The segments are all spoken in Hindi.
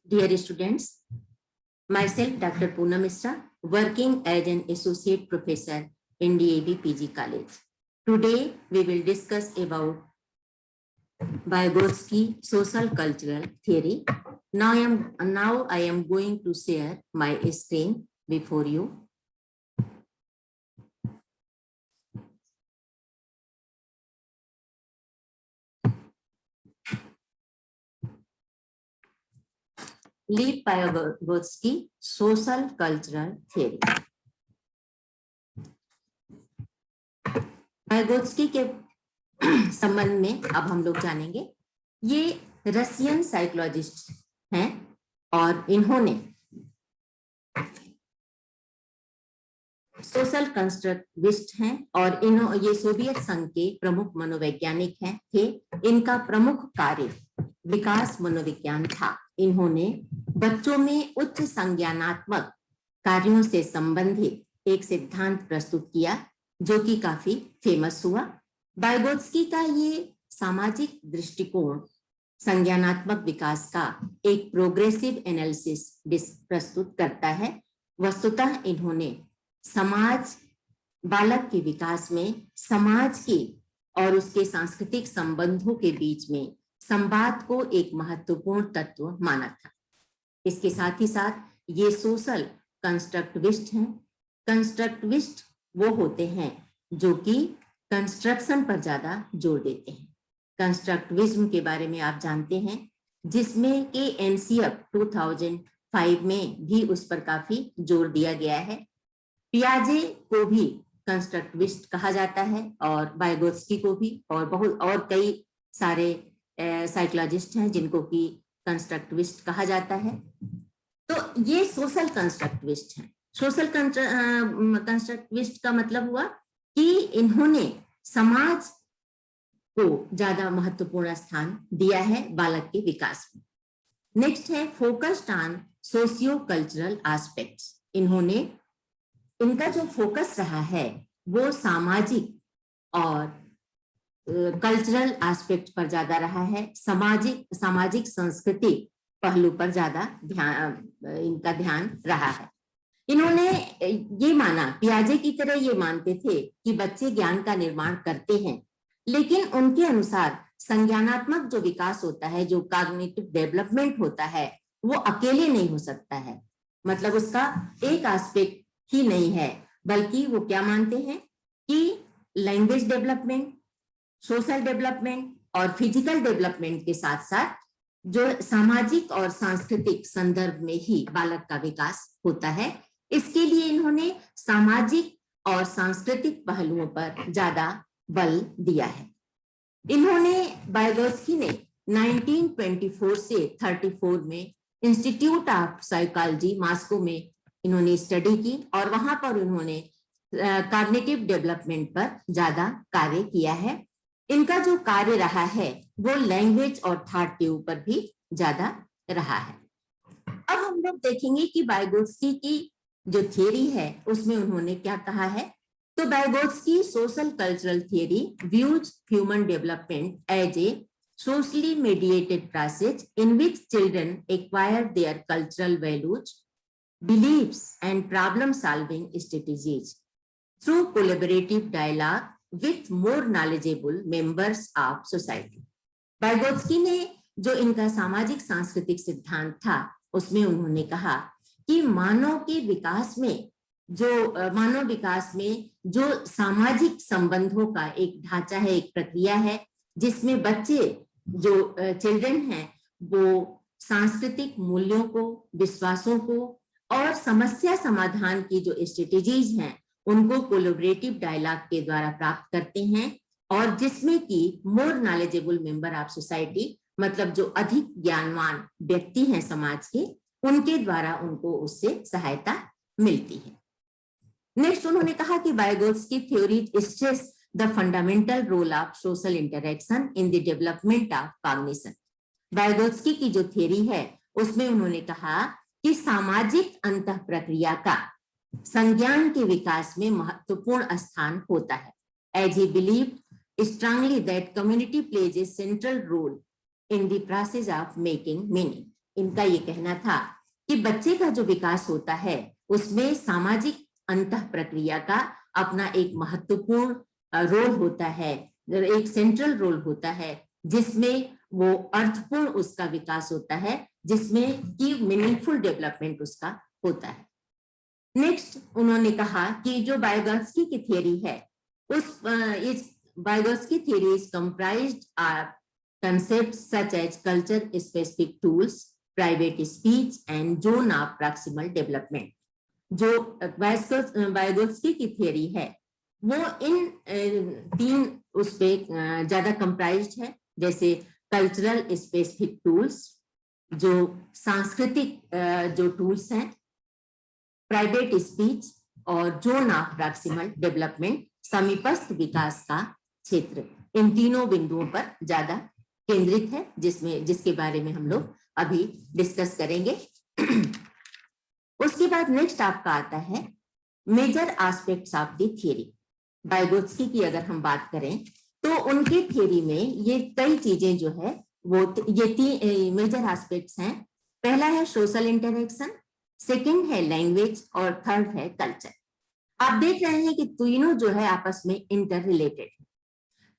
Dear students, myself Dr. Poonam Misra, working as an associate professor in DAV PG College. Today we will discuss about Vygotsky social cultural theory. Now I am going to share my screen before you. Lev Vygotsky social cultural theory. Vygotsky के संबंध में अब हम लोग जानेंगे। ये रशियन साइकोलॉजिस्ट हैं और इन्होंने सोशल कंस्ट्रक्टिविस्ट हैं और ये सोवियत संघ के प्रमुख मनोवैज्ञानिक थे। इनका प्रमुख कार्य विकास मनोविज्ञान था। इन्होंने बच्चों में उच्च संज्ञानात्मक कार्यों से संबंधित एक सिद्धांत प्रस्तुत किया जो कि काफी फेमस हुआ। वाइगोत्स्की का ये सामाजिक दृष्टिकोण संज्ञानात्मक विकास का एक प्रोग्रेसिव एनालिसिस प्रस्तुत करता है। वस्तुतः इन्होंने समाज बालक के विकास में समाज के और उसके सांस्कृतिक संबंधों के बीच में संवाद को एक महत्वपूर्ण तत्व माना था। इसके साथ ही साथ ये सोशल कंस्ट्रक्टिविस्ट हैं। कंस्ट्रक्टिविस्ट वो होते हैं जो कि कंस्ट्रक्शन पर ज्यादा जोर देते हैं। कंस्ट्रक्टिविज्म के बारे में आप जानते हैं, जिसमें कि एनसीएफ 2005 में भी उस पर काफी जोर दिया गया है। पियाजे को भी कंस्ट्रक्टिविस्ट कहा जाता है और वाइगोत्स्की को भी, और बहुत और कई सारे साइकोलॉजिस्ट हैं जिनको कि कंस्ट्रक्टिविस्ट कहा जाता है। तो ये सोशल कंस्ट्रक्टिविस्ट हैं। सोशल कंस्ट्रक्टिविस्ट का मतलब हुआ कि इन्होंने समाज को ज्यादा महत्वपूर्ण स्थान दिया है बालक के विकास में। नेक्स्ट है focused on socio cultural aspects. इनका जो फोकस रहा है वो सामाजिक और कल्चरल एस्पेक्ट पर ज्यादा रहा है। सामाजिक सांस्कृतिक पहलू पर ज्यादा इनका ध्यान रहा है। इन्होंने ये माना, पियाजे की तरह ये मानते थे कि बच्चे ज्ञान का निर्माण करते हैं, लेकिन उनके अनुसार संज्ञानात्मक जो विकास होता है, जो कॉग्निटिव डेवलपमेंट होता है, वो अकेले नहीं हो सकता है। मतलब उसका एक एस्पेक्ट ही नहीं है, बल्कि वो क्या मानते हैं कि लैंग्वेज डेवलपमेंट, सोशल डेवलपमेंट और फिजिकल डेवलपमेंट के साथ साथ जो सामाजिक और सांस्कृतिक संदर्भ में ही बालक का विकास होता है। इसके लिए इन्होंने सामाजिक और सांस्कृतिक पहलुओं पर ज्यादा बल दिया है। इन्होंने वाइगोत्स्की ने 1924 से 34 में इंस्टीट्यूट ऑफ साइकोलॉजी मॉस्को में इन्होंने स्टडी की और वहां पर उन्होंने कॉग्निटिव डेवलपमेंट पर ज्यादा कार्य किया है। इनका जो कार्य रहा है वो लैंग्वेज और थॉट के ऊपर भी ज्यादा रहा है। अब हम लोग देखेंगे कि वाइगोत्स्की की जो थियरी है उसमें उन्होंने क्या कहा है। तो Vygotsky social cultural theory views human development as a socially mediated process in which children acquire their cultural values, beliefs and problem solving strategies through collaborative dialogue with more knowledgeable members of society। Vygotsky ने जो इनका सामाजिक सांस्कृतिक सिद्धांत था उसमें उन्होंने कहा कि मानव विकास में जो सामाजिक संबंधों का एक ढांचा है, एक प्रक्रिया है, जिसमें बच्चे जो चिल्ड्रन हैं वो सांस्कृतिक मूल्यों को, विश्वासों को और समस्या समाधान की जो स्ट्रेटेजीज हैं उनको कोलैबोरेटिव डायलॉग के द्वारा प्राप्त करते हैं, और जिसमें कि more knowledgeable member of society, मतलब जो अधिक ज्ञानवान व्यक्ति हैं समाज के, उनके द्वारा उनको उससे सहायता मिलती है। नेक्स्ट उन्होंने कहा कि Vygotsky theory stress the fundamental role of social interaction in the development of cognition. Vygotsky की जो थ्योरी है उसमें उन्होंने कहा कि सामाजिक अंतः प्रक्रिया का संज्ञान के विकास में महत्वपूर्ण स्थान होता है। As he believe strongly that community plays a central role in the process of making meaning। इनका ये कहना था कि बच्चे का जो विकास होता है उसमें सामाजिक अंतः प्रक्रिया का अपना एक महत्वपूर्ण रोल होता है, एक सेंट्रल रोल होता है, जिसमें वो अर्थपूर्ण उसका विकास होता है, जिसमें कि मीनिंगफुल डेवलपमेंट उसका होता है। नेक्स्ट उन्होंने कहा कि जो वाइगोत्स्की की थियरी है इस Vygotsky theory is comprised of concepts such as culture-specific tools, private speech, and zone of proximal development. जो Vygotsky की थियरी है वो इन तीन उस पे ज्यादा कंप्राइज्ड है, जैसे कल्चरल स्पेसिफिक टूल्स, जो सांस्कृतिक जो टूल्स हैं, प्राइवेट स्पीच और जोन ऑफ प्रॉक्सिमल डेवलपमेंट, समीपस्थ विकास का क्षेत्र। इन तीनों बिंदुओं पर ज्यादा केंद्रित है, जिसके बारे में हम लोग अभी डिस्कस करेंगे। उसके बाद नेक्स्ट आपका आता है major aspects of the theory. Vygotsky की अगर हम बात करें तो उनके थियरी में ये कई चीजें जो है वो ये तीन मेजर एस्पेक्ट्स हैं। पहला है सोशल इंटरेक्शन, सेकंड है लैंग्वेज और थर्ड है कल्चर। आप देख रहे हैं कि तीनों जो है आपस में इंटर रिलेटेड है।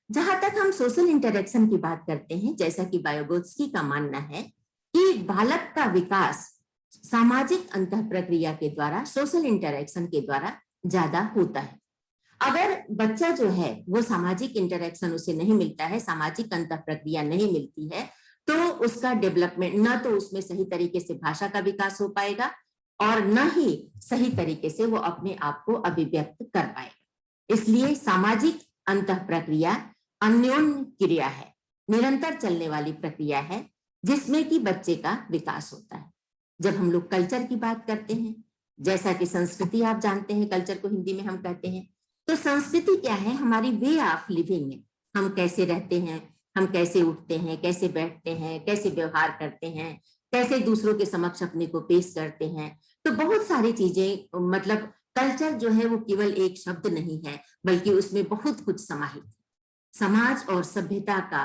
जहां तक हम सोशल इंटरेक्शन की बात करते हैं, जैसा कि वाइगोत्स्की का मानना है कि बालक का विकास सामाजिक अंतः प्रक्रिया के द्वारा, सोशल इंटरेक्शन के द्वारा ज्यादा होता है। अगर बच्चा जो है वो सामाजिक इंटरेक्शन उसे नहीं मिलता है, सामाजिक अंतः प्रक्रिया नहीं मिलती है, तो उसका डेवलपमेंट ना तो उसमें सही तरीके से भाषा का विकास हो पाएगा और न ही सही तरीके से वो अपने आप को अभिव्यक्त कर पाएगा। इसलिए सामाजिक अंतः प्रक्रिया अन्योन्य क्रिया है, निरंतर चलने वाली प्रक्रिया है, जिसमें कि बच्चे का विकास होता है। जब हम लोग कल्चर की बात करते हैं, जैसा कि संस्कृति आप जानते हैं, कल्चर को हिंदी में हम कहते हैं, तो संस्कृति क्या है? हमारी वे ऑफ लिविंग है। हम कैसे रहते हैं, हम कैसे उठते हैं, कैसे बैठते हैं, कैसे व्यवहार करते हैं, कैसे दूसरों के समक्ष अपने को पेश करते हैं। तो बहुत सारी चीजें, मतलब कल्चर जो है वो केवल एक शब्द नहीं है, बल्कि उसमें बहुत कुछ समाहित है। समाज और सभ्यता का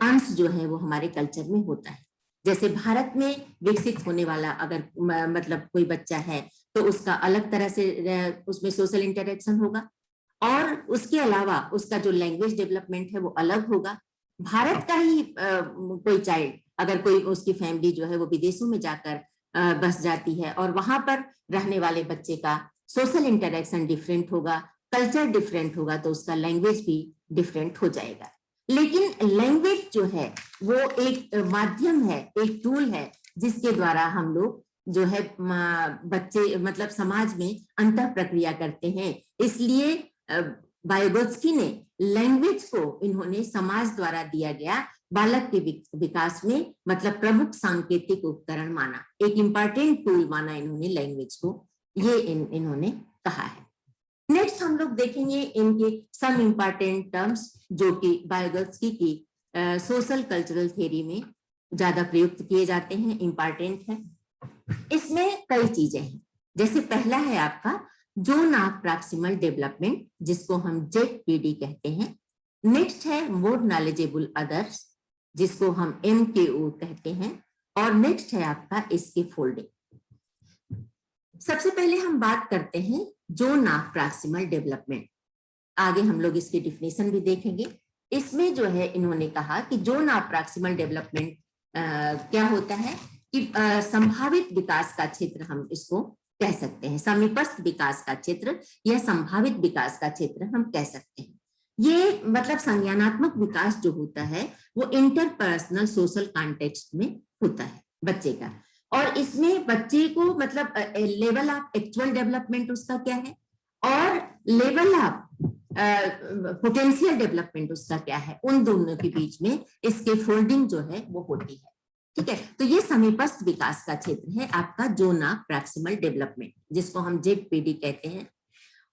अंश जो है वो हमारे कल्चर में होता है। जैसे भारत में विकसित होने वाला अगर मतलब कोई बच्चा है तो उसका अलग तरह से उसमें सोशल इंटरेक्शन होगा, और उसके अलावा उसका जो लैंग्वेज डेवलपमेंट है वो अलग होगा। भारत का ही कोई चाइल्ड, अगर कोई उसकी फैमिली जो है वो विदेशों में जाकर बस जाती है और वहां पर रहने वाले बच्चे का सोशल इंटरेक्शन डिफरेंट होगा, कल्चर डिफरेंट होगा, तो उसका लैंग्वेज भी डिफरेंट हो जाएगा। लेकिन लैंग्वेज जो है वो एक माध्यम है, एक टूल है, जिसके द्वारा हम लोग जो है बच्चे मतलब समाज में अंतः प्रक्रिया करते हैं। इसलिए वाइगोत्स्की ने लैंग्वेज को इन्होंने समाज द्वारा दिया गया बालक के विकास में मतलब प्रमुख सांकेतिक उपकरण माना, एक इम्पोर्टेंट टूल माना इन्होंने लैंग्वेज को, ये इन्होंने कहा है। नेक्स्ट हम लोग देखेंगे इनके सम इम्पोर्टेंट टर्म्स जो कि वाइगोत्स्की की सोशल कल्चरल थ्योरी में ज्यादा प्रयुक्त किए जाते हैं, इम्पोर्टेंट है। इसमें कई चीजें हैं, जैसे पहला है आपका जोन ऑफ प्रॉक्सिमल डेवलपमेंट, जिसको हम ZPD कहते हैं। नेक्स्ट है मोर नॉलेजेबल अदर्स, जिसको हम MKO कहते हैं, और नेक्स्ट है आपका इसके फोल्डिंग। सबसे पहले हम बात करते हैं जोन ऑफ प्रॉक्सिमल डेवलपमेंट। आगे हम लोग इसकी डिफिनेशन भी देखेंगे। इसमें जो है इन्होंने कहा कि जोन ऑफ प्रॉक्सिमल डेवलपमेंट क्या होता है कि संभावित विकास का क्षेत्र हम इसको कह सकते हैं, समीपस्थ विकास का क्षेत्र या संभावित विकास का क्षेत्र हम कह सकते हैं। ये मतलब संज्ञानात्मक विकास जो होता है वो इंटरपर्सनल सोशल कॉन्टेक्स्ट में होता है बच्चे का, और इसमें बच्चे को मतलब लेवल ऑफ एक्चुअल डेवलपमेंट उसका क्या है और लेवल ऑफ पोटेंशियल डेवलपमेंट उसका क्या है, उन दोनों के बीच में इसके फोल्डिंग जो है वो होती है। ठीक है, तो ये समीपस्थ विकास का क्षेत्र है आपका जोन ऑफ प्रॉक्सिमल डेवलपमेंट, जिसको हम ZPD कहते हैं।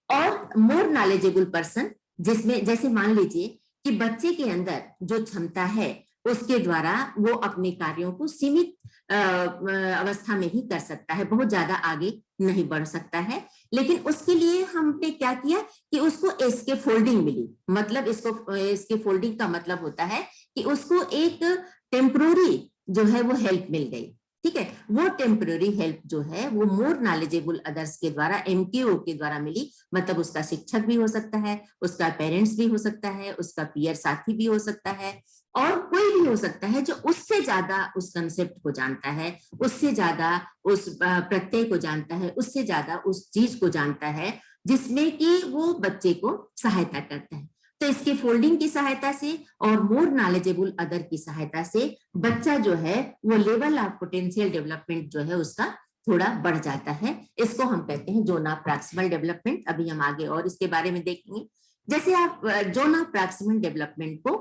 और मोर नॉलेजेबल पर्सन, जिसमें जैसे मान लीजिए कि बच्चे के अंदर जो क्षमता है उसके द्वारा वो अपने कार्यों को सीमित अवस्था में ही कर सकता है, बहुत ज्यादा आगे नहीं बढ़ सकता है। लेकिन उसके लिए हमने क्या किया कि उसको इसके फोल्डिंग मिली, मतलब इसके फोल्डिंग का मतलब होता है कि उसको एक टेम्पोररी जो है वो हेल्प मिल गई। ठीक है, वो टेम्पररी हेल्प जो है वो मोर नॉलेजेबल अदर्स के द्वारा, MKO के द्वारा मिली। मतलब उसका शिक्षक भी हो सकता है, उसका पेरेंट्स भी हो सकता है, उसका पीयर साथी भी हो सकता है, और कोई भी हो सकता है जो उससे ज्यादा उस कंसेप्ट को जानता है, उससे ज्यादा उस प्रत्यय को जानता है, उससे ज्यादा उस चीज को जानता है जिसमें कि वो बच्चे को सहायता करता है। तो इसके फोल्डिंग की सहायता से और मोर नॉलेजेबल अदर की सहायता से बच्चा जो है वो लेवल ऑफ पोटेंशियल डेवलपमेंट जो है उसका थोड़ा बढ़ जाता है। इसको हम कहते हैं जोना प्रॉक्सिमल डेवलपमेंट। अभी हम आगे और इसके बारे में देखेंगे। जैसे आप जोना प्रॉक्सिमल डेवलपमेंट को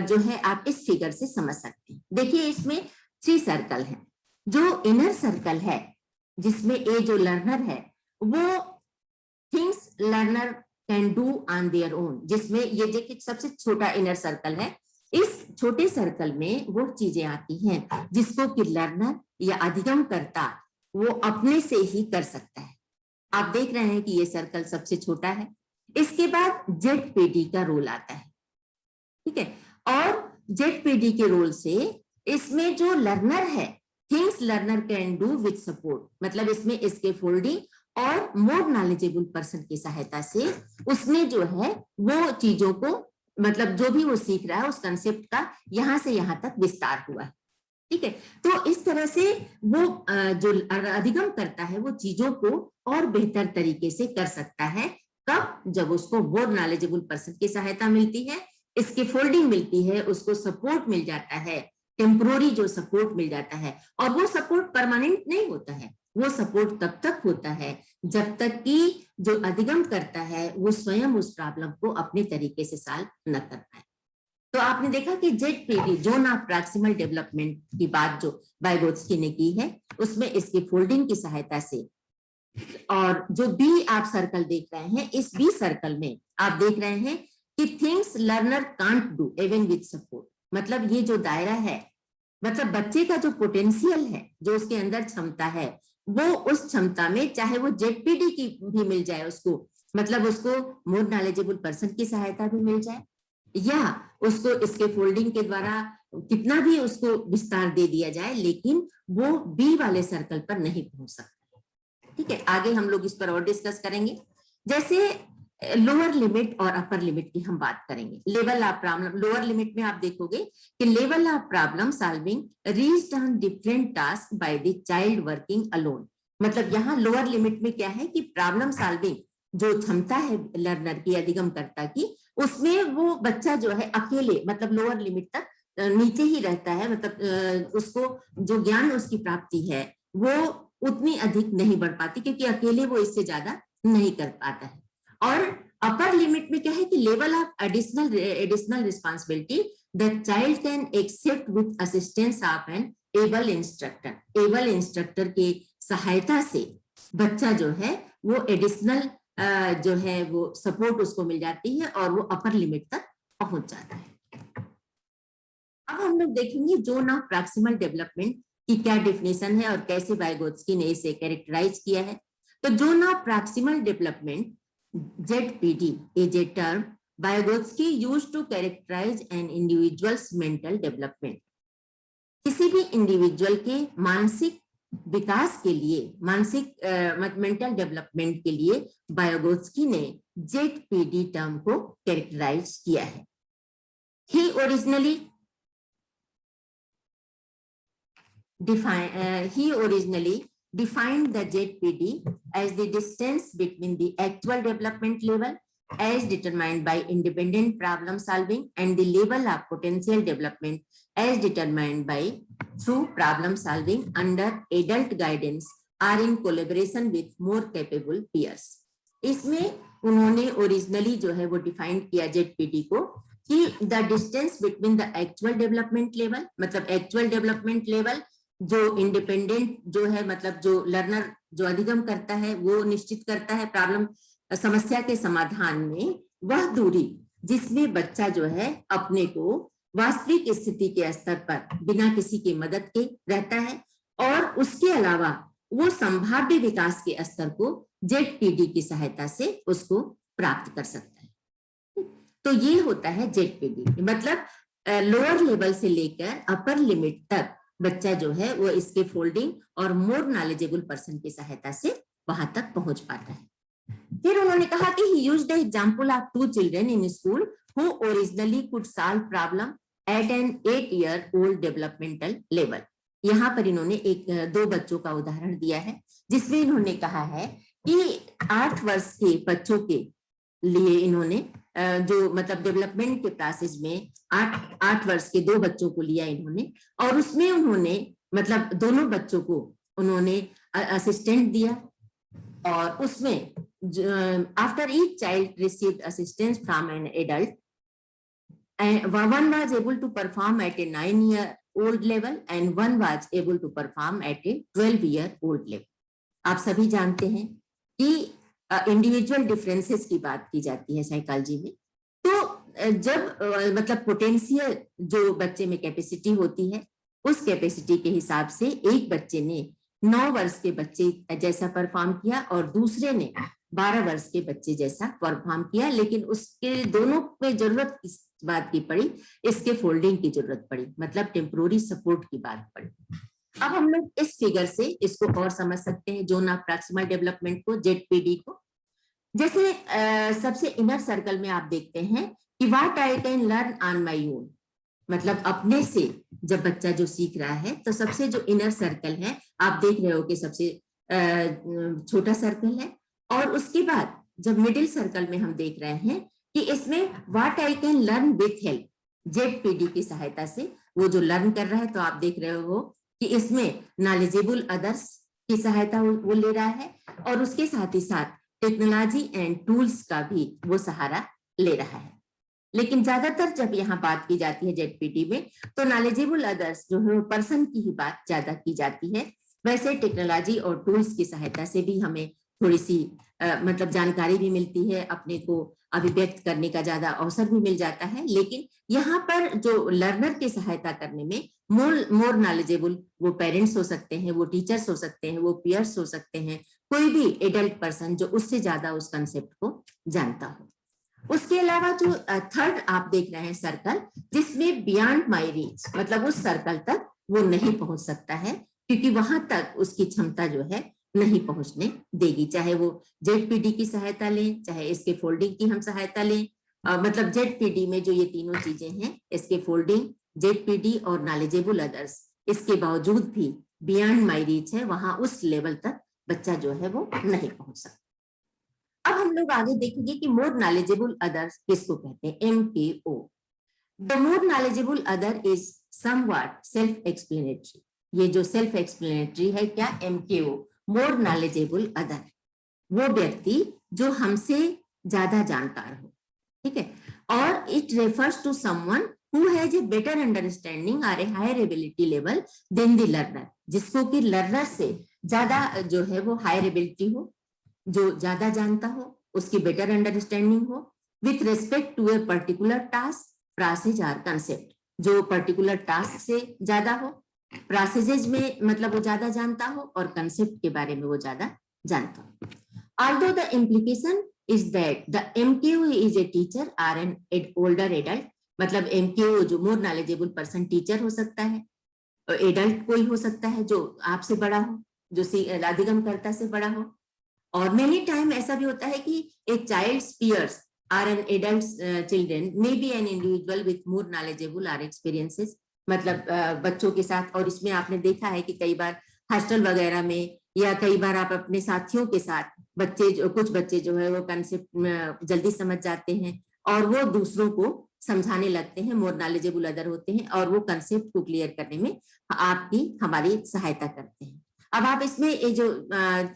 जो है आप इस फिगर से समझ सकते हैं। देखिए इसमें 3 सर्कल है। जो इनर सर्कल है जिसमें ए जो लर्नर है वो things learner can do on their own, जिसमें ये देखिए सबसे छोटा इनर सर्कल है। इस छोटे सर्कल में वो चीजें आती हैं जिसको कि लर्नर या अधिगमकर्ता वो अपने से ही कर सकता है। आप देख रहे हैं कि ये सर्कल सबसे छोटा है। इसके बाद ZPD का रोल आता है, ठीक है। और ZPD के रोल से इसमें जो लर्नर है, things learner can do with support, मतलब इसमें इसके फोल्डिंग और मोर नॉलेजेबल पर्सन की सहायता से उसने जो है वो चीजों को, मतलब जो भी वो सीख रहा है उस कंसेप्ट का यहां से यहां तक विस्तार हुआ है, ठीक है। तो इस तरह से वो जो अधिगम करता है वो चीजों को और बेहतर तरीके से कर सकता है। कब? जब उसको मोर नॉलेजेबल पर्सन की सहायता मिलती है, इसकी फोल्डिंग मिलती है, उसको सपोर्ट मिल जाता है, टेम्पोररी जो सपोर्ट मिल जाता है। और वो सपोर्ट परमानेंट नहीं होता है, वो सपोर्ट तब तक होता है जब तक कि जो अधिगम करता है वो स्वयं उस प्रॉब्लम को अपने तरीके से सॉल्व न कर पाए। तो आपने देखा कि ZPD zone of proximal development की बात जो वाइगोत्स्की ने की है उसमें इसकी फोल्डिंग की सहायता से, और जो बी आप सर्कल देख रहे हैं, इस बी सर्कल में आप देख रहे हैं कि things learner can't do even with support, मतलब ये जो दायरा है, मतलब बच्चे का जो पोटेंशियल है, जो उसके अंदर क्षमता है, वो उस क्षमता में चाहे वो ZPD की भी मिल जाए उसको, मतलब उसको मोर नॉलेजेबल पर्सन की सहायता भी मिल जाए, या उसको इसके फोल्डिंग के द्वारा कितना भी उसको विस्तार दे दिया जाए, लेकिन वो बी वाले सर्कल पर नहीं पहुंच सकता, ठीक है। आगे हम लोग इस पर और डिस्कस करेंगे। जैसे लोअर लिमिट और अपर लिमिट की हम बात करेंगे। Level of problem, lower limit में आप देखोगे कि level of problem solving reached on different task by the child working alone, मतलब यहाँ लोअर लिमिट में क्या है कि प्रॉब्लम सॉल्विंग जो क्षमता है लर्नर की, अधिगमकर्ता की, उसमें वो बच्चा जो है अकेले, मतलब लोअर लिमिट तक नीचे ही रहता है, मतलब उसको जो ज्ञान उसकी प्राप्ति है वो उतनी अधिक नहीं बढ़ पाती क्योंकि अकेले वो इससे ज्यादा नहीं कर पाता है। और अपर लिमिट में क्या है कि level of additional responsibility the child can accept with assistance of an able instructor, able instructor के सहायता से बच्चा जो है वो एडिशनल जो है वो सपोर्ट उसको मिल जाती है और वो अपर लिमिट तक पहुंच जाता है। अब हम लोग देखेंगे जोन ऑफ प्रॉक्सिमल डेवलपमेंट की क्या डेफिनेशन है और कैसे वाइगोत्स्की ने इसे कैरेक्टराइज किया है। तो zone of proximal development ZPD is a term Vygotsky used to characterize an individual's mental development. किसी भी इंडिविजुअल के मानसिक विकास के लिए, मानसिक मेंटल डेवलपमेंट के लिए वाइगोत्स्की ने ZPD टर्म को कैरेक्टराइज किया है। He originally defined the ZPD as the distance between the actual development level as determined by independent problem solving and the level of potential development as determined by through problem solving under adult guidance or in collaboration with more capable peers. इसमें उन्होंने ओरिजिनली जो है वो डिफाइन किया ZPD को कि the distance between the actual development level, मतलब एक्चुअल डेवलपमेंट लेवल जो इंडिपेंडेंट जो है, मतलब जो लर्नर जो अधिगम करता है वो निश्चित करता है प्रॉब्लम समस्या के समाधान में, वह दूरी जिसमें बच्चा जो है अपने को वास्तविक स्थिति के स्तर पर बिना किसी की मदद के रहता है और उसके अलावा वो संभाव्य विकास के स्तर को ZPD की सहायता से उसको प्राप्त कर सकता है। तो ये होता है ZPD, मतलब लोअर लेवल से लेकर अपर लिमिट तक बच्चा जो है वो इसके फोल्डिंग और मोर नॉलेजेबल पर्सन की सहायता से वहां तक पहुंच पाता है। फिर उन्होंने कहा कि he used the example of two children in school who originally could solve problem at an 8-year-old developmental level। यहाँ पर इन्होंने दो बच्चों का उदाहरण दिया है, जिसमें इन्होंने कहा है कि 8 वर्ष के बच्चों के लिए इन्होंने जो मतलब डेवलपमेंट के प्रोसेस में 8 वर्ष के 2 बच्चों को लिया इन्होंने, और उसमें उन्होंने मतलब दोनों बच्चों को उन्होंने असिस्टेंट दिया, और उसमें after each child received assistance from an adult, and one was able to perform at a 9-year-old level and one was able to perform at a 12-year-old level। आप सभी जानते हैं कि इंडिविजुअल डिफरेंसेस की बात की जाती है साइकोलॉजी में। तो जब मतलब पोटेंशियल जो बच्चे में कैपेसिटी होती है, उस कैपेसिटी के हिसाब से एक बच्चे ने 9 वर्ष के बच्चे जैसा परफॉर्म किया और दूसरे ने 12 वर्ष के बच्चे जैसा परफॉर्म किया, लेकिन उसके दोनों पे जरूरत किस बात की पड़ी, इसके फोल्डिंग की जरूरत पड़ी, मतलब टेम्पोररी सपोर्ट की बात पड़ी। अब हम लोग इस फिगर से इसको और समझ सकते हैं, जोन ऑफ प्रॉक्सिमल डेवलपमेंट को, जेडपीडी को। जैसे सबसे इनर सर्कल में आप देखते हैं कि what I can learn on my own, मतलब अपने से जब बच्चा जो सीख रहा है, तो सबसे जो इनर सर्कल है आप देख रहे हो कि सबसे छोटा सर्कल है, और उसके बाद जब मिडिल सर्कल में हम देख रहे हैं कि इसमें what I can learn with help, ZPD की सहायता से वो जो लर्न कर रहा है, तो आप देख रहे हो कि इसमें नॉलेजेबल अदर्स की सहायता वो ले रहा है, और उसके साथ ही साथ टेक्नोलॉजी एंड टूल्स का भी वो सहारा ले रहा है। लेकिन ज्यादातर जब यहाँ बात की जाती है जेडपीडी में, तो नॉलेजेबल अदर्स जो है वो पर्सन की ही बात ज्यादा की जाती है। वैसे टेक्नोलॉजी और टूल्स की सहायता से भी हमें थोड़ी सी मतलब जानकारी भी मिलती है, अपने को अभिव्यक्त करने का ज्यादा अवसर भी मिल जाता है। लेकिन यहाँ पर जो लर्नर की सहायता करने में मोर नॉलेजेबल वो पेरेंट्स हो सकते हैं, वो टीचर्स हो सकते हैं, वो पीयर्स हो सकते हैं, कोई भी एडल्ट पर्सन जो उससे ज्यादा उस कंसेप्ट को जानता हो। उसके अलावा जो थर्ड आप देख रहे हैं सर्कल, जिसमें बियॉन्ड माई रीच, मतलब उस सर्कल तक वो नहीं पहुंच सकता है, क्योंकि वहां तक उसकी क्षमता जो है नहीं पहुंचने देगी, चाहे वो जेडपीडी की सहायता लें, चाहे इसके फोल्डिंग की हम सहायता लें। मतलब जेडपीडी में जो ये तीनों चीजें हैं, इसके फोल्डिंग, जेडपीडी और नॉलेजेबल अदर्स, इसके बावजूद भी बियॉन्ड माई रीच है, वहां उस लेवल तक बच्चा जो है वो नहीं पहुंच सकता। अब हम लोग आगे देखेंगे कि मोर नॉलेजेबल अदर्स किसको कहते हैं, MKO। The more knowledgeable other is somewhat self explanatory. ये जो सेल्फ एक्सप्लेनेटरी है क्या, MKO, मोर नॉलेजेबल अदर, वो व्यक्ति जो हमसे ज्यादा जानकार हो, ठीक है। और it refers to someone who has a better understanding or a higher ability level than the learner, जिसको कि लर्नर से ज्यादा जो है वो हायर एबिलिटी हो, जो ज्यादा जानता हो, उसकी बेटर अंडरस्टैंडिंग हो, with respect to a particular task, process और कंसेप्ट, जो पर्टिकुलर टास्क से ज्यादा हो, प्रोसेसेस में मतलब वो ज्यादा जानता हो, और कंसेप्ट के बारे में वो ज्यादा जानता हो। Although the implication is that the MKO is a teacher or an older adult, मतलब MKO जो मोर नॉलेजेबल पर्सन टीचर हो सकता है, एडल्ट कोई हो सकता है जो आपसे बड़ा हो, जो अधिगमकर्ता से बड़ा हो, और मेनी टाइम ऐसा भी होता है कि a child's peers or an adult children may be an individual with more knowledgeable or experiences, मतलब बच्चों के साथ। और इसमें आपने देखा है कि कई बार हॉस्टल वगैरह में या कई बार आप अपने साथियों के साथ कुछ बच्चे जो है वो कंसेप्ट जल्दी समझ जाते हैं और वो दूसरों को समझाने लगते हैं, मोर नॉलेजेबल अदर होते हैं, और वो कंसेप्ट को क्लियर करने में हमारी सहायता करते हैं। अब आप इसमें ये जो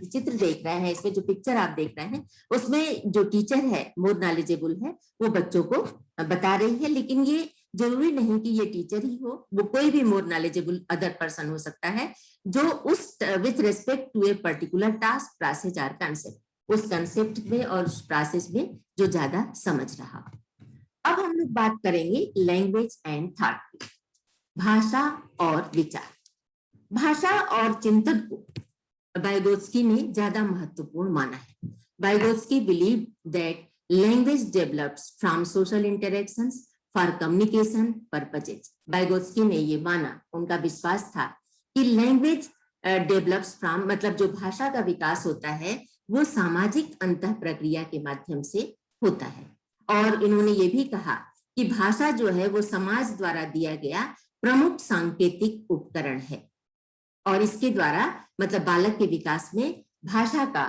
चित्र देख रहे हैं, इसमें जो पिक्चर आप देख रहे हैं, उसमें जो टीचर है मोर नॉलेजेबल है, वो बच्चों को बता रही है, लेकिन ये जरूरी नहीं कि ये टीचर ही हो, वो कोई भी मोर नॉलेजेबल अदर पर्सन हो सकता है, जो उस with respect to a particular task, process और कंसेप्ट, उस कंसेप्ट में और उस प्रोसेस में जो ज्यादा समझ रहा। अब हम लोग बात करेंगे लैंग्वेज एंड थॉट, भाषा और विचार। भाषा और चिंतन को वाइगोत्स्की ने ज्यादा महत्वपूर्ण माना है। Vygotsky believe that language develops from social interactions, for communication purposes. Vygotsky ने ये माना, उनका विश्वास था कि लैंग्वेज डेवलप्स फ्रॉम, मतलब जो भाषा का विकास होता है वो सामाजिक अंतः प्रक्रिया के माध्यम से होता है। और इन्होंने ये भी कहा कि भाषा जो है वो समाज द्वारा दिया गया प्रमुख सांकेतिक उपकरण है, और इसके द्वारा मतलब बालक के विकास में भाषा का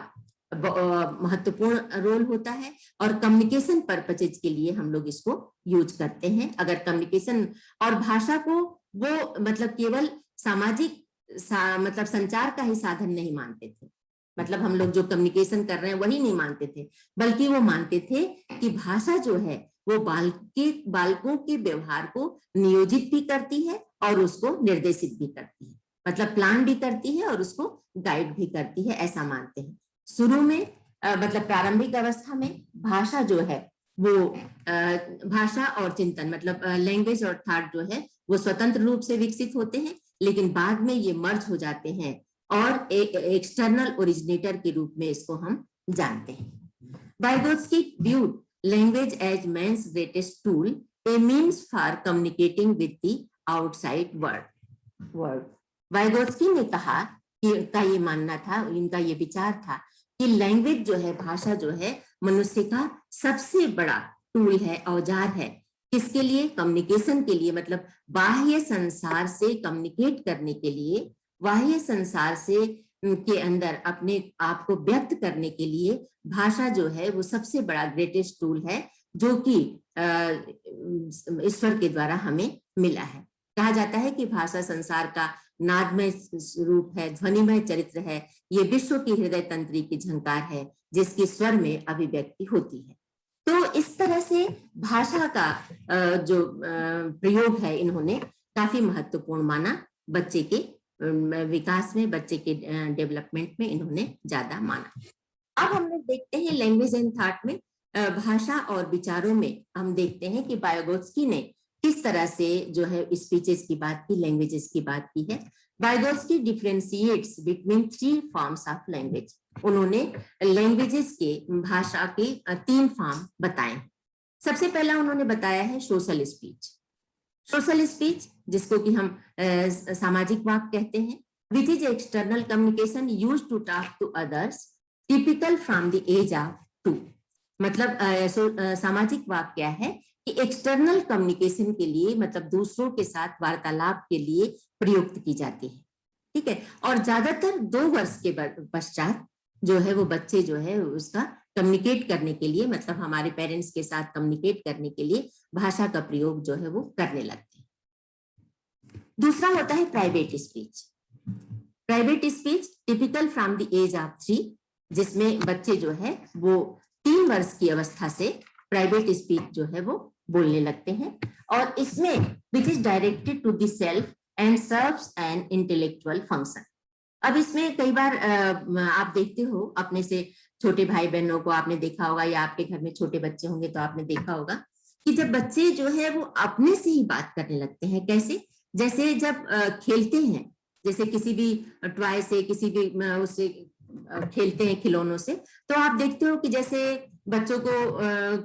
महत्वपूर्ण रोल होता है, और कम्युनिकेशन पर्पजेज के लिए हम लोग इसको यूज करते हैं। अगर कम्युनिकेशन और भाषा को वो मतलब केवल सामाजिक मतलब संचार का ही साधन नहीं मानते थे, मतलब हम लोग जो कम्युनिकेशन कर रहे हैं वही नहीं मानते थे, बल्कि वो मानते थे कि भाषा जो है वो बालकों के व्यवहार को नियोजित भी करती है और उसको निर्देशित भी करती है, मतलब प्लान भी करती है और उसको गाइड भी करती है, ऐसा मानते हैं। शुरू में मतलब प्रारंभिक अवस्था में भाषा जो है वो भाषा और चिंतन मतलब लैंग्वेज और थॉट जो है वो स्वतंत्र रूप से विकसित होते हैं, लेकिन बाद में ये मर्ज हो जाते हैं और एक एक्सटर्नल ओरिजिनेटर के रूप में इसको हम जानते हैं। Vygotsky viewed language as man's greatest tool, a means for communicating with the outside world. Vygotsky ने कहा कि का ये मानना था, इनका ये विचार था कि लैंग्वेज जो है, भाषा जो है, मनुष्य का सबसे बड़ा टूल है, औजार है। किसके लिए? कम्युनिकेशन के लिए, मतलब बाह्य संसार से कम्युनिकेट करने के लिए, बाह्य संसार से के अंदर अपने आप को व्यक्त करने के लिए भाषा जो है वो सबसे बड़ा ग्रेटेस्ट टूल है, जो कि ईश्वर के द्वारा हमें मिला है। कहा जाता है कि भाषा संसार का नादमय रूप है, ध्वनिमय चरित्र है, ये विश्व की हृदय तंत्री की झंकार है जिसकी स्वर में अभिव्यक्ति होती है। तो इस तरह से भाषा का जो प्रयोग है इन्होंने काफी महत्वपूर्ण माना, बच्चे के विकास में, बच्चे के डेवलपमेंट में इन्होंने ज्यादा माना। अब हम लोग देखते हैं लैंग्वेज एंड थॉट में, भाषा और विचारों में हम देखते हैं कि वाइगोत्स्की ने किस तरह से जो है स्पीचेस की बात की, लैंग्वेजेस की बात की है। Vygotsky differentiates between 3 forms of language. उन्होंने लैंग्वेजेस के, भाषा के 3 फॉर्म बताए। सबसे पहला उन्होंने बताया है सोशल स्पीच। सोशल स्पीच जिसको कि हम सामाजिक वाक्य कहते हैं, which is external communication used to talk to others typical from the age of 2। मतलब सामाजिक वाक्य क्या है कि एक्सटर्नल कम्युनिकेशन के लिए, मतलब दूसरों के साथ वार्तालाप के लिए प्रयुक्त की जाती है, ठीक है। और ज्यादातर 2 वर्ष के पश्चात जो है वो बच्चे जो है उसका कम्युनिकेट करने के लिए, मतलब हमारे पेरेंट्स के साथ कम्युनिकेट करने के लिए भाषा का प्रयोग जो है वो करने लगते हैं। दूसरा होता है private speech. Private speech typical from the age of 3, जिसमें बच्चे जो है वो 3 वर्ष की अवस्था से प्राइवेट स्पीच जो है वो बोलने लगते हैं, और इसमें which is directed to the self and serves an intellectual function. अब इसमें कई बार आप देखते हो अपने से छोटे भाई बहनों को, आपने देखा होगा, या आपके घर में छोटे बच्चे होंगे तो आपने देखा होगा कि जब बच्चे जो है वो अपने से ही बात करने लगते हैं। कैसे? जैसे जब खेलते हैं, जैसे किसी भी टॉय से, किसी भी उससे खेलते हैं, खिलौनों से, तो आप देखते हो कि जैसे बच्चों को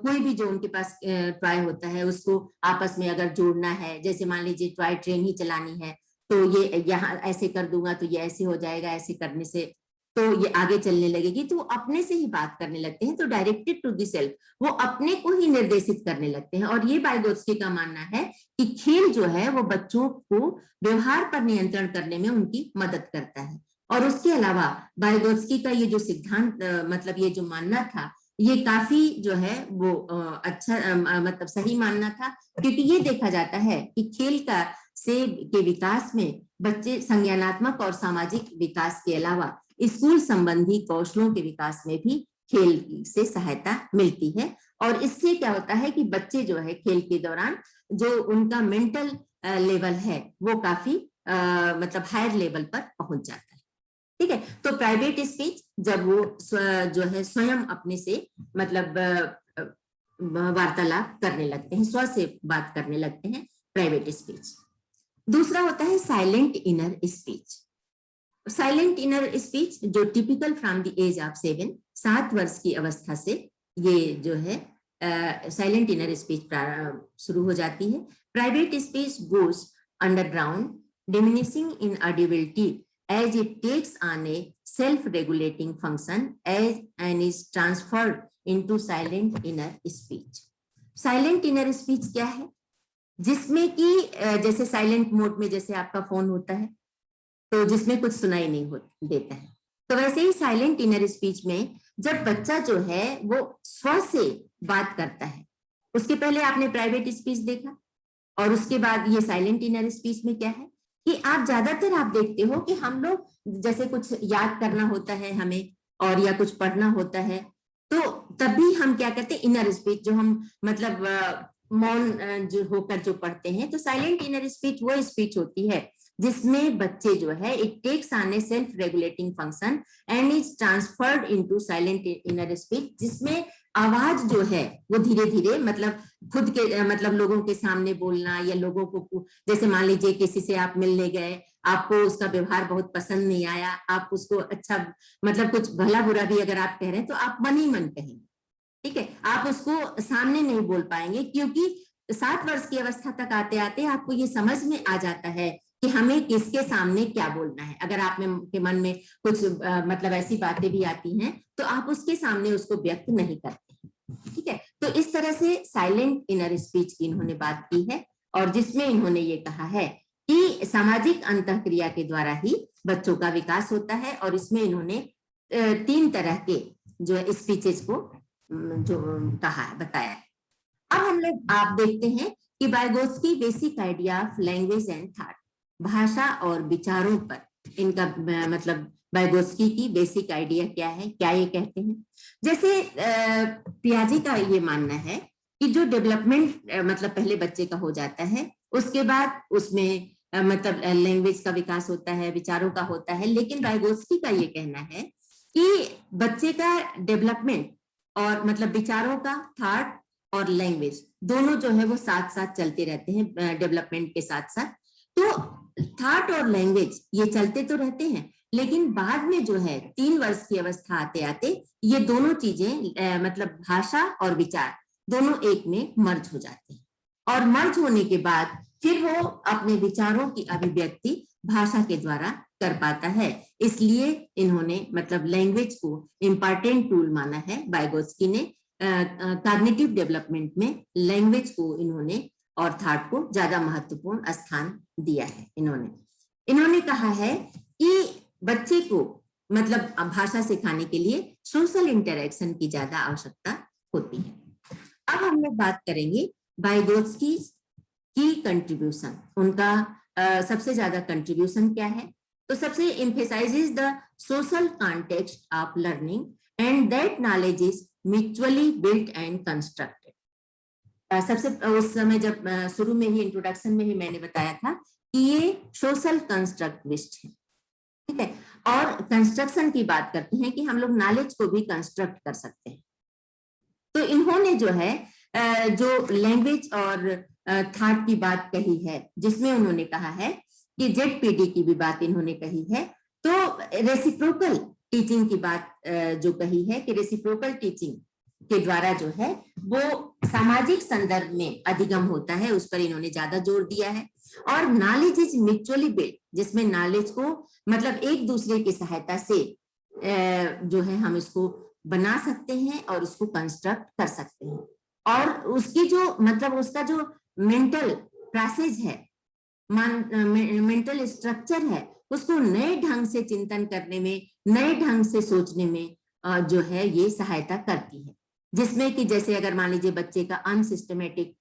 कोई भी जो उनके पास टॉय होता है उसको आपस में अगर जोड़ना है, जैसे मान लीजिए टॉय ट्रेन ही चलानी है, तो ये यहाँ ऐसे कर दूंगा तो ये ऐसे हो जाएगा, ऐसे करने से तो ये आगे चलने लगेगी, तो अपने से ही बात करने लगते हैं। तो डायरेक्टेड टू द सेल्फ, वो अपने को ही निर्देशित करने लगते हैं। और ये वाइगोत्स्की का मानना है कि खेल जो है वो बच्चों को व्यवहार पर नियंत्रण करने में उनकी मदद करता है। और उसके अलावा वाइगोत्स्की का ये जो सिद्धांत, मतलब ये जो मानना था, ये काफी जो है वो अच्छा मतलब सही मानना था, क्योंकि ये देखा जाता है कि खेल का के विकास में बच्चे संज्ञानात्मक और सामाजिक विकास के अलावा स्कूल संबंधी कौशलों के विकास में भी खेल से सहायता मिलती है। और इससे क्या होता है कि बच्चे जो है खेल के दौरान जो उनका मेंटल लेवल है वो काफी मतलब हायर लेवल पर पहुंच जाता है, ठीक है। तो प्राइवेट स्पीच जब वो जो है स्वयं अपने से मतलब वार्तालाप करने लगते हैं, स्व से बात करने लगते हैं, प्राइवेट स्पीच। दूसरा होता है silent inner speech. Silent inner speech जो typical from the age of 7 वर्ष की अवस्था से ये जो है साइलेंट इनर स्पीच शुरू हो जाती है। Private speech goes underground diminishing in audibility as it takes on a self-regulating function and is transferred into silent inner speech. Silent inner speech क्या है? जिसमें कि जैसे साइलेंट मोड में जैसे आपका फोन होता है तो जिसमें कुछ सुनाई नहीं देता है, तो वैसे ही साइलेंट इनर स्पीच में जब बच्चा जो है वो स्व से बात करता है, उसके पहले आपने प्राइवेट स्पीच देखा और उसके बाद ये साइलेंट इनर स्पीच में क्या है कि आप ज्यादातर आप देखते हो कि हम लोग जैसे कुछ याद करना होता है हमें और या कुछ पढ़ना होता है तो तभी हम क्या करते हैं, इनर स्पीच जो हम मतलब मौन जो होकर जो पढ़ते हैं, तो साइलेंट इनर स्पीच वो स्पीच होती है जिसमें बच्चे जो है it takes on a self regulating function and is transferred into silent inner speech, जिसमें आवाज जो है वो धीरे धीरे मतलब खुद के मतलब लोगों के सामने बोलना या लोगों को जैसे मान लीजिए किसी से आप मिलने गए, आपको उसका व्यवहार बहुत पसंद नहीं आया, आप उसको अच्छा मतलब कुछ भला बुरा भी अगर आप कह रहे हैं तो आप मन ही मन कहेंगे, ठीक है, आप उसको सामने नहीं बोल पाएंगे क्योंकि 7 वर्ष की अवस्था तक आते आते आपको ये समझ में आ जाता है कि हमें किसके सामने क्या बोलना है। अगर आप में के मन में कुछ मतलब ऐसी बातें भी आती हैं तो आप उसके सामने उसको व्यक्त नहीं करते, ठीक है। तो इस तरह से साइलेंट इनर स्पीच की इन्होंने बात की है और जिसमें इन्होंने ये कहा है कि सामाजिक अंतःक्रिया के द्वारा ही बच्चों का विकास होता है और इसमें इन्होंने 3 तरह के जो स्पीचेस को जो कहा है, बताया है। अब हम लोग आप देखते हैं कि Vygotsky basic idea of language and thought, भाषा और विचारों पर इनका मतलब वाइगोत्स्की की बेसिक आइडिया क्या है, क्या ये कहते हैं। जैसे पियाजे का ये मानना है कि जो डेवलपमेंट मतलब पहले बच्चे का हो जाता है उसके बाद उसमें मतलब लैंग्वेज का विकास होता है, विचारों का होता है, लेकिन वाइगोत्स्की का ये कहना है कि बच्चे का डेवलपमेंट और मतलब विचारों का थॉट और लैंग्वेज दोनों जो है वो साथ साथ चलते रहते हैं डेवलपमेंट के साथ साथ। तो थॉट और लैंग्वेज ये चलते तो रहते हैं लेकिन बाद में जो है 3 वर्ष की अवस्था आते आते ये दोनों चीजें मतलब भाषा और विचार दोनों एक में मर्ज हो जाते हैं और मर्ज होने के बाद फिर वो अपने विचारों की अभिव्यक्ति भाषा के द्वारा कर पाता है। इसलिए इन्होंने मतलब लैंग्वेज को इम्पोर्टेंट टूल माना है। वाइगोत्स्की ने कॉग्निटिव डेवलपमेंट में लैंग्वेज को इन्होंने और थॉट को ज्यादा महत्वपूर्ण स्थान दिया है। इन्होंने कहा है कि बच्चे को मतलब भाषा सिखाने के लिए सोशल इंटरेक्शन की ज्यादा आवश्यकता होती है। अब हम लोग बात करेंगे वाइगोत्स्की की कंट्रीब्यूशन, उनका सबसे ज्यादा कंट्रीब्यूशन क्या है। तो सबसे emphasizes the social context of learning and that knowledge is mutually built and constructed. सबसे उस समय जब शुरू में ही इंट्रोडक्शन में ही मैंने बताया था कि ये सोशल कंस्ट्रक्टिविस्ट है, ठीक है, और कंस्ट्रक्शन की बात करते हैं कि हम लोग नॉलेज को भी कंस्ट्रक्ट कर सकते हैं। तो इन्होंने जो है जो लैंग्वेज और थॉट की बात कही है जिसमें उन्होंने कहा है कि ZPD की भी बात इन्होंने कही है। तो रेसिप्रोकल टीचिंग की बात जो कही है कि रेसिप्रोकल टीचिंग के द्वारा जो है वो सामाजिक संदर्भ में अधिगम होता है, उस पर इन्होंने ज्यादा जोर दिया है। और नॉलेज इज म्यूचुअली बिल्ड, जिसमें नॉलेज को मतलब एक दूसरे की सहायता से जो है हम इसको बना सकते हैं और उसको कंस्ट्रक्ट कर सकते हैं। और उसकी जो मतलब उसका जो मेंटल प्रोसेस है, मेंटल स्ट्रक्चर है, उसको नए ढंग से चिंतन करने में, नए ढंग से सोचने में जो है ये सहायता करती है। जिसमें कि जैसे अगर मान लीजिए बच्चे का अनसिस्टमेटिक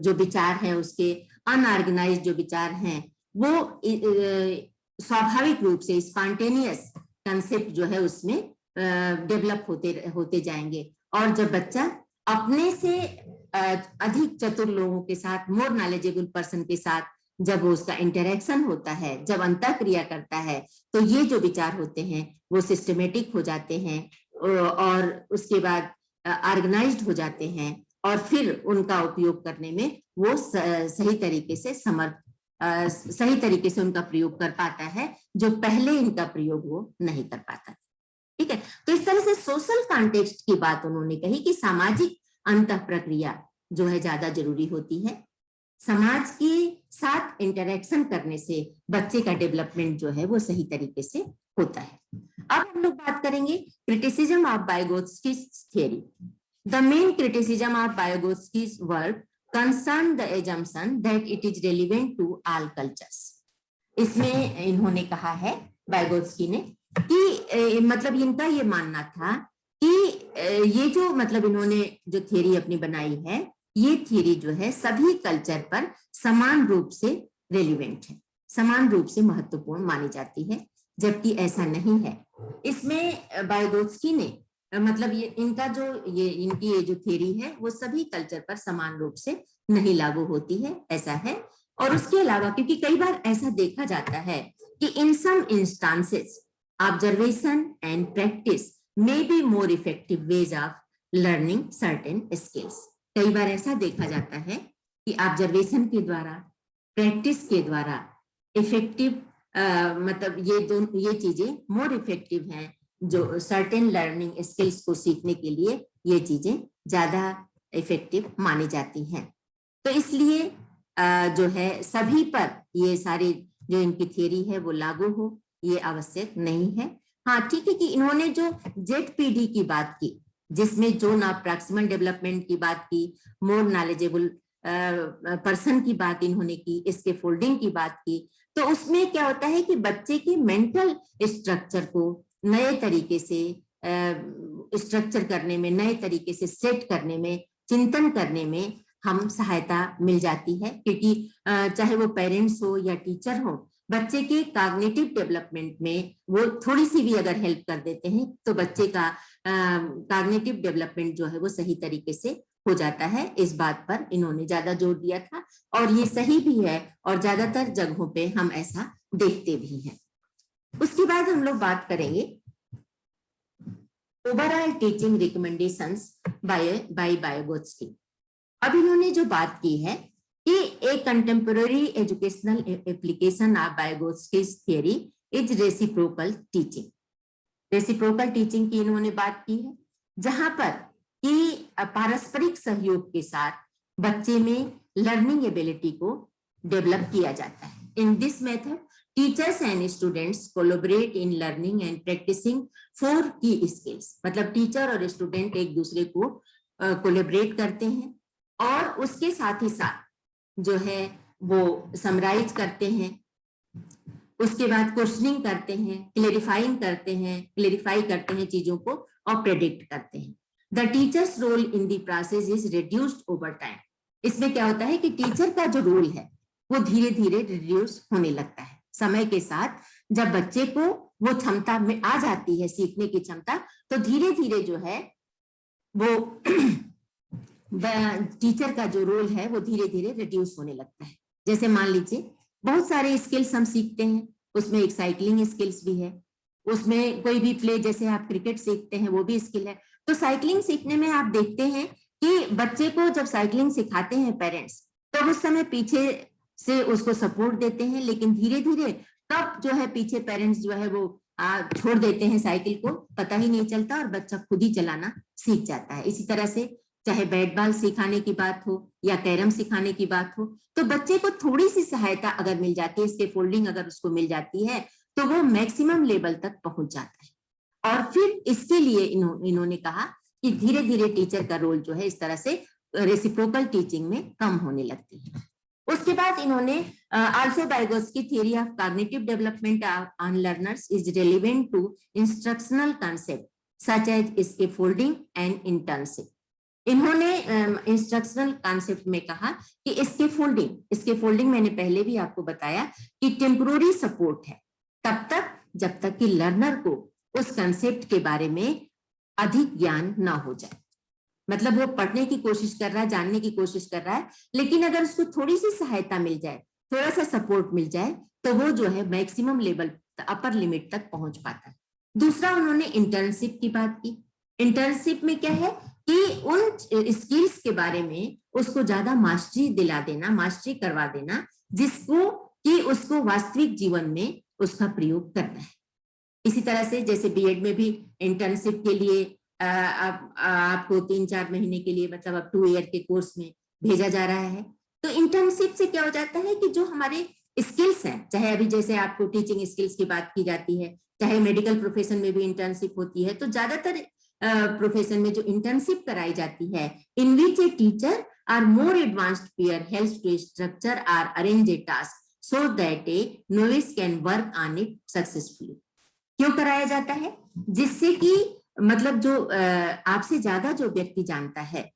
जो विचार है, उसके अनऑर्गेनाइज्ड जो विचार हैं, वो स्वाभाविक रूप से स्पॉन्टेनियस कंसेप्ट जो है उसमें डेवलप होते जाएंगे। और जब बच्चा अपने से अधिक चतुर लोगों के साथ, मोर नॉलेजेबल पर्सन के साथ जब उसका इंटरेक्शन होता है, जब अंतःक्रिया करता है, तो ये जो विचार होते हैं वो सिस्टमेटिक हो जाते हैं और उसके बाद ऑर्गेनाइज्ड हो जाते हैं और फिर उनका उपयोग करने में वो सही तरीके से उनका प्रयोग कर पाता है, जो पहले इनका प्रयोग वो नहीं कर पाता। ठीक है। ठीक है। तो इस तरह से सोशल कॉन्टेक्स्ट की बात उन्होंने कही कि सामाजिक अंतः प्रक्रिया जो है ज्यादा जरूरी होती है। समाज के साथ इंटरेक्शन करने से बच्चे का डेवलपमेंट जो है वो सही तरीके से होता है। अब हम लोग बात करेंगे criticism of Vygotsky's theory. The main criticism of Vygotsky's work concern the assumption that it is relevant to all cultures। इसमें इन्होंने कहा है वाइगोत्स्की ने कि मतलब इनका ये मानना था कि ये जो मतलब इन्होंने जो थियरी अपनी बनाई है, ये थियरी जो है सभी कल्चर पर समान रूप से रेलिवेंट है, समान रूप से महत्वपूर्ण मानी जाती है, जबकि ऐसा नहीं है। इसमें वाइगोत्स्की ने मतलब ये इनका जो इनकी ये जो थियरी है वो सभी कल्चर पर समान रूप से नहीं लागू होती है, ऐसा है। और उसके अलावा क्योंकि कई बार ऐसा देखा जाता है कि in some instances observation and practice may be more effective ways of learning certain skills. कई बार ऐसा देखा जाता है कि ऑब्जर्वेशन के द्वारा, प्रैक्टिस के द्वारा इफेक्टिव मतलब ये चीजें मोर इफेक्टिव हैं, जो सर्टेन लर्निंग स्किल्स को सीखने के लिए ये चीजें ज्यादा इफेक्टिव मानी जाती हैं। तो इसलिए जो है सभी पर ये सारी जो इनकी थियरी है वो लागू हो ये आवश्यक नहीं है। हाँ ठीक है कि इन्होंने जो ZPD की बात की, जिसमें जोन ऑफ प्रॉक्सिमल डेवलपमेंट की बात की, मोर नॉलेजेबल पर्सन की बात इन्होंने की, इसके फोल्डिंग की बात की, तो उसमें क्या होता है कि बच्चे के मेंटल स्ट्रक्चर को नए तरीके से स्ट्रक्चर करने में, नए तरीके से सेट करने में, चिंतन करने में हम सहायता मिल जाती है। क्योंकि चाहे वो पेरेंट्स हो या टीचर हो, बच्चे के कॉग्निटिव डेवलपमेंट में वो थोड़ी सी भी अगर हेल्प कर देते हैं तो बच्चे का कॉग्निटिव डेवलपमेंट जो है वो सही तरीके से हो जाता है। इस बात पर इन्होंने ज्यादा जोर दिया था और ये सही भी है और ज्यादातर जगहों पे हम ऐसा देखते भी हैं। उसके बाद हम लोग बात करेंगे overall teaching recommendations by Vygotsky. अब इन्होंने जो बात की है कि a contemporary educational application of Vygotsky's theory is reciprocal teaching. Reciprocal teaching की इन्होंने बात की है, जहां पर कि पारस्परिक सहयोग के साथ बच्चे में लर्निंग एबिलिटी को डेवलप किया जाता है। In this method teachers and students collaborate in learning and practicing 4 की स्किल्स। मतलब टीचर और स्टूडेंट एक दूसरे को कोलैबोरेट करते हैं और उसके साथ ही साथ जो है वो समराइज करते हैं, उसके बाद क्वेश्चनिंग करते हैं, क्लेरिफाई करते हैं चीजों को और प्रेडिक्ट करते हैं। The teacher's role in the process is reduced over time. इसमें क्या होता है कि टीचर का जो रोल है वो धीरे धीरे रिड्यूस होने लगता है समय के साथ। जब बच्चे को वो क्षमता में आ जाती है, सीखने की क्षमता, तो धीरे धीरे जो है वो टीचर का जो रोल है वो धीरे धीरे रिड्यूस होने लगता है। जैसे मान लीजिए बहुत सारे स्किल्स हम सीखते हैं, उसमें एक साइकिलिंग स्किल्स भी है, उसमें कोई भी प्ले, जैसे आप क्रिकेट सीखते हैं वो भी स्किल है। तो साइकिलिंग सीखने में आप देखते हैं कि बच्चे को जब साइकिलिंग सिखाते हैं पेरेंट्स, तो उस समय पीछे से उसको सपोर्ट देते हैं, लेकिन धीरे धीरे तब जो है पीछे पेरेंट्स जो है वो छोड़ देते हैं साइकिल को, पता ही नहीं चलता और बच्चा खुद ही चलाना सीख जाता है। इसी तरह से चाहे बैट बॉल सिखाने की बात हो या कैरम सिखाने की बात हो, तो बच्चे को थोड़ी सी सहायता अगर मिल जाती है, इसके फोल्डिंग अगर उसको मिल जाती है, तो वो मैक्सिमम लेवल तक पहुंच जाता है। और फिर इसके लिए इन्होंने कहा कि धीरे धीरे टीचर का रोल जो है इस तरह से रेसिप्रोकल टीचिंग में कम होने लगती है। उसके बाद इन्होंने also Vygotsky theory of cognitive development on learners is relevant to instructional concept such as scaffolding and internship. इन्होंने इंस्ट्रक्शनल कॉन्सेप्ट में कहा कि स्कैफोल्डिंग मैंने पहले भी आपको बताया कि टेम्पोररी सपोर्ट है तब तक जब तक कि लर्नर को उस कॉन्सेप्ट के बारे में अधिक ज्ञान ना हो जाए। मतलब वो पढ़ने की कोशिश कर रहा है, जानने की कोशिश कर रहा है, लेकिन अगर उसको थोड़ी सी सहायता मिल जाए, थोड़ा सा सपोर्ट मिल जाए, तो वो जो है मैक्सिमम लेवल, अपर लिमिट तक पहुंच पाता है। दूसरा उन्होंने इंटर्नशिप की बात की। इंटर्नशिप में क्या है कि उन स्किल्स के बारे में उसको ज्यादा मास्टरी दिला देना, मास्टरी करवा देना, जिसको कि उसको वास्तविक जीवन में उसका प्रयोग करना है। इसी तरह से जैसे बीएड में भी इंटर्नशिप के लिए आपको 3-4 महीने के लिए मतलब अब 2 ईयर के कोर्स में भेजा जा रहा है। तो इंटर्नशिप से क्या हो जाता है कि जो हमारे स्किल्स हैं, चाहे अभी जैसे आपको टीचिंग स्किल्स की बात की जाती है, चाहे मेडिकल प्रोफेशन में भी इंटर्नशिप होती है, तो ज्यादातर प्रोफेशन में जो इंटर्नशिप कराई जाती है, in which a teacher or more advanced peer helps to structure or arrange a task so that a novice can work on it successfully. क्यों कराया जाता है? जिससे कि मतलब जो आपसे ज्यादा जो व्यक्ति जानता है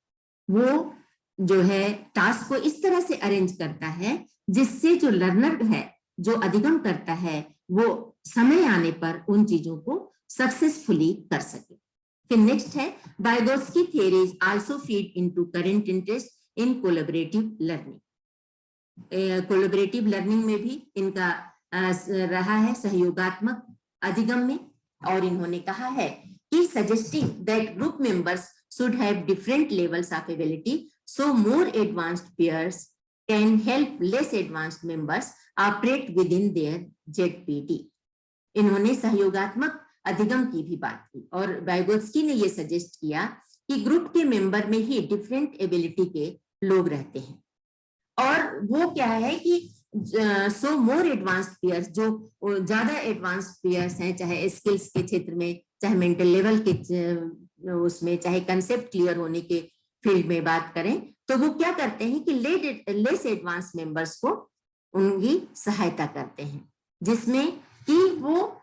वो जो है टास्क को इस तरह से अरेंज करता है जिससे जो लर्नर है, जो अधिगम करता है, वो समय आने पर उन चीजों को सक्सेसफुली कर सके। फिर नेक्स्ट है Vygotsky theories also feed into current interest in collaborative learning. Collaborative learning में भी इनका रहा है सहयोगात्मक अधिगम में, और इन्होंने कहा है कि suggesting that group members should have different levels of ability, so more advanced peers can help less advanced members operate within their ZPD। इन्होंने सहयोगात्मक अधिगम की भी बात की, और वाइगोत्स्की ने ये सजेस्ट किया कि ग्रुप के मेंबर में ही डिफरेंट एबिलिटी के लोग रहते हैं, और वो क्या है कि सो मोर एडवांस्ड पेयर्स, जो ज्यादा एडवांस्ड पेयर्स हैं, चाहे स्किल्स के क्षेत्र में, चाहे मेंटल लेवल के उसमें, चाहे कंसेप्ट क्लियर होने के फील्ड में बात करें, तो वो क्या करते हैं कि लेस एडवांस मेंबर्स को उनकी सहायता करते हैं, जिसमें कि वो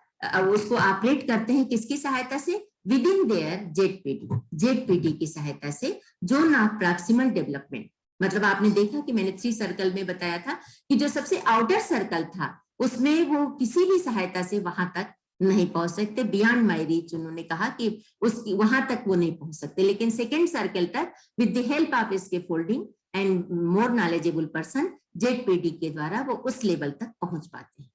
उसको ऑपरेट करते हैं किसकी सहायता से? विद इन देयर जेडपीडी की सहायता से, जोन ऑफ प्रॉक्सिमल डेवलपमेंट। मतलब आपने देखा कि मैंने 3 सर्कल में बताया था कि जो सबसे आउटर सर्कल था उसमें वो किसी भी सहायता से वहां तक नहीं पहुंच सकते, बियॉन्ड माई रीच। उन्होंने कहा कि उसकी वहां तक वो नहीं पहुंच सकते, लेकिन सेकेंड सर्कल तक with the help of scaffolding and more knowledgeable person, ZPD के द्वारा वो उस लेवल तक पहुंच पाते हैं।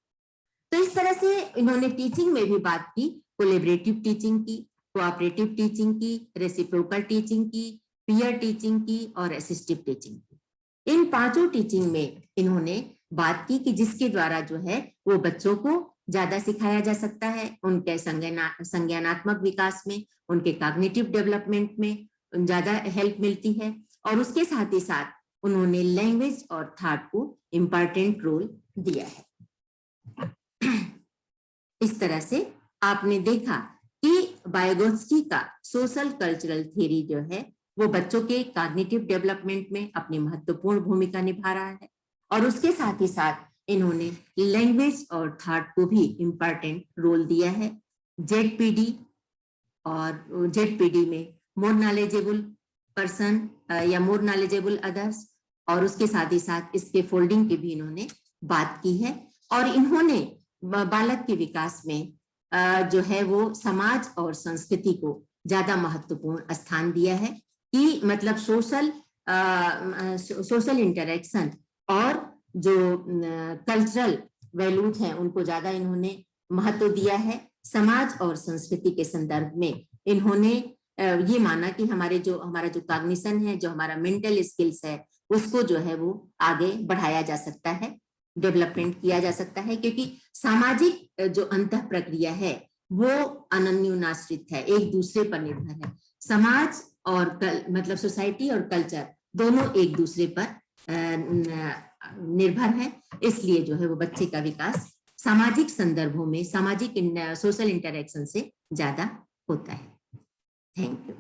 तो इस तरह से इन्होंने टीचिंग में भी बात की, कोलैबोरेटिव टीचिंग की, कोऑपरेटिव टीचिंग की, रेसिप्रोकल टीचिंग की, पीयर टीचिंग की और असिस्टिव टीचिंग की। इन 5 टीचिंग में इन्होंने बात की कि जिसके द्वारा जो है वो बच्चों को ज्यादा सिखाया जा सकता है, उनके संज्ञानात्मक विकास में, उनके कॉग्निटिव डेवलपमेंट में ज्यादा हेल्प मिलती है, और उसके साथ ही साथ उन्होंने लैंग्वेज और थॉट को इम्पोर्टेंट रोल दिया है। इस तरह से आपने देखा कि वाइगोत्स्की का सोशल कल्चरल थ्योरी जो है वो बच्चों के कॉग्निटिव डेवलपमेंट में अपनी महत्वपूर्ण भूमिका निभा रहा है, और उसके साथ ही साथ इन्होंने लैंग्वेज और थॉट को भी इम्पोर्टेंट रोल दिया है। जेडपीडी और जेडपीडी में मोर नॉलेजेबल पर्सन या मोर नॉलेजेबल अदर्स, और उसके साथ ही साथ इसके फोल्डिंग की भी इन्होंने बात की है, और इन्होंने बालक के विकास में जो है वो समाज और संस्कृति को ज्यादा महत्वपूर्ण स्थान दिया है, कि मतलब सोशल इंटरेक्शन और जो कल्चरल वैल्यूज हैं उनको ज्यादा इन्होंने महत्व दिया है। समाज और संस्कृति के संदर्भ में इन्होंने ये माना कि हमारा जो कॉग्निशन है, जो हमारा मेंटल स्किल्स है, उसको जो है वो आगे बढ़ाया जा सकता है, डेवलपमेंट किया जा सकता है, क्योंकि सामाजिक जो अंतः प्रक्रिया है वो अनन्योनाश्रित है, एक दूसरे पर निर्भर है। समाज और मतलब सोसाइटी और कल्चर दोनों एक दूसरे पर निर्भर है, इसलिए जो है वो बच्चे का विकास सामाजिक संदर्भों में, सामाजिक सोशल इंटरेक्शन से ज्यादा होता है। Thank you.